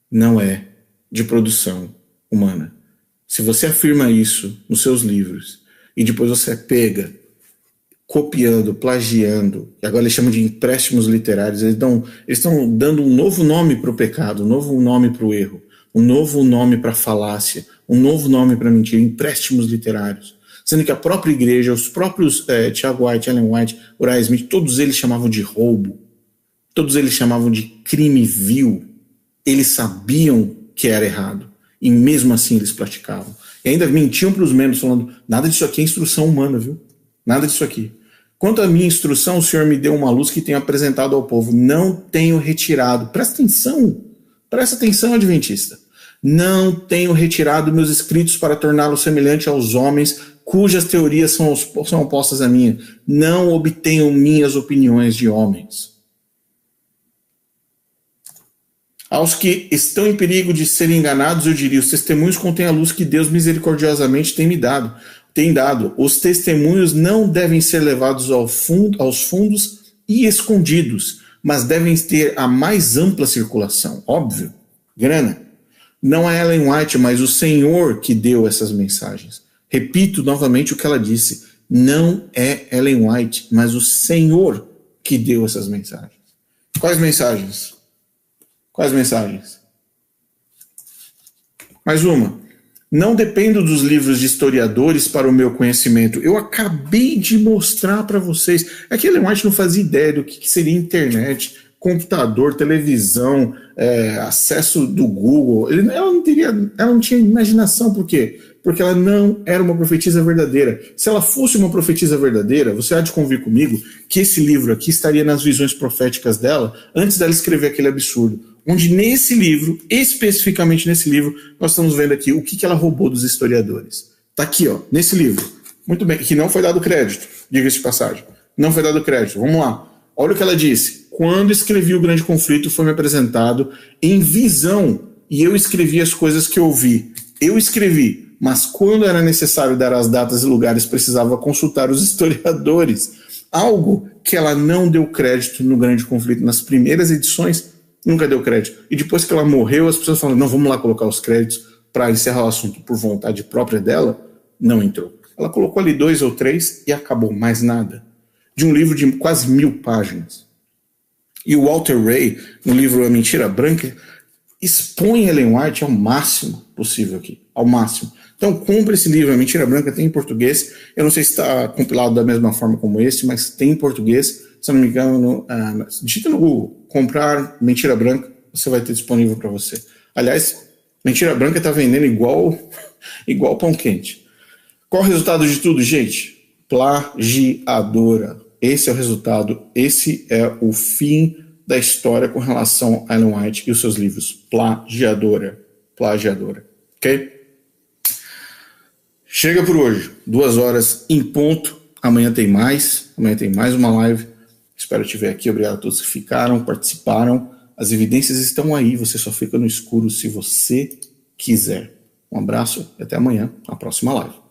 Speaker 1: Não é de produção humana. Se você afirma isso nos seus livros e depois você pega copiando, plagiando, e agora eles chamam de empréstimos literários, eles estão dando um novo nome para o pecado, um novo nome para o erro, um novo nome para a falácia, um novo nome para a mentira, empréstimos literários. Sendo que a própria igreja, os próprios Tiago White, Ellen White, Uriah Smith, todos eles chamavam de roubo, todos eles chamavam de crime vil. Eles sabiam que era errado, e mesmo assim eles praticavam. E ainda mentiam para os membros, falando, nada disso aqui é instrução humana, viu? Nada disso aqui. Quanto à minha instrução, o Senhor me deu uma luz que tenho apresentado ao povo. Não tenho retirado. Presta atenção, adventista. Não tenho retirado meus escritos para torná-lo semelhante aos homens, cujas teorias são opostas à minha. Não obtenho minhas opiniões de homens. Aos que estão em perigo de serem enganados, eu diria, os testemunhos contêm a luz que Deus misericordiosamente tem dado. Os testemunhos não devem ser levados aos fundos e escondidos, mas devem ter a mais ampla circulação. Óbvio, grana. Não é Ellen White, mas o Senhor que deu essas mensagens. Repito novamente o que ela disse. Não é Ellen White, mas o Senhor que deu essas mensagens. Quais mensagens? Mais uma. Não dependo dos livros de historiadores para o meu conhecimento. Eu acabei de mostrar para vocês. É que Ellen White não fazia ideia do que seria internet, computador, televisão, acesso do Google. Ela não tinha imaginação. Por quê? Porque ela não era uma profetisa verdadeira. Se ela fosse uma profetisa verdadeira, você há de convir comigo que esse livro aqui estaria nas visões proféticas dela antes dela escrever aquele absurdo. onde nesse livro, especificamente nesse livro, nós estamos vendo aqui o que ela roubou dos historiadores. Está aqui, ó, nesse livro. Muito bem, que não foi dado crédito, diga-se de passagem. Não foi dado crédito. Vamos lá. Olha o que ela disse. Quando escrevi o Grande Conflito, foi me apresentado em visão, e eu escrevi as coisas que eu vi. Eu escrevi, mas quando era necessário dar as datas e lugares, precisava consultar os historiadores. Algo que ela não deu crédito no Grande Conflito nas primeiras edições, nunca deu crédito. E depois que ela morreu, as pessoas falaram, não, vamos lá colocar os créditos para encerrar o assunto por vontade própria dela. Não entrou. Ela colocou ali 2 ou 3 e acabou, mais nada. De um livro de quase 1000 páginas. E o Walter Ray, no livro A Mentira Branca, expõe Ellen White ao máximo possível aqui, ao máximo. Então compre esse livro, A Mentira Branca, tem em português. Eu não sei se está compilado da mesma forma como esse, mas tem em português. Se não me engano, digita no Google, comprar Mentira Branca, você vai ter disponível para você. Aliás, Mentira Branca está vendendo igual pão quente. Qual o resultado de tudo, gente? Plagiadora. Esse é o resultado, esse é o fim da história com relação a Ellen White e os seus livros. Plagiadora. Plagiadora. Ok? Chega por hoje. 2 horas em ponto. Amanhã tem mais. Amanhã tem mais uma live. Espero te ver aqui. Obrigado a todos que ficaram, participaram. As evidências estão aí. Você só fica no escuro se você quiser. Um abraço e até amanhã, na próxima live.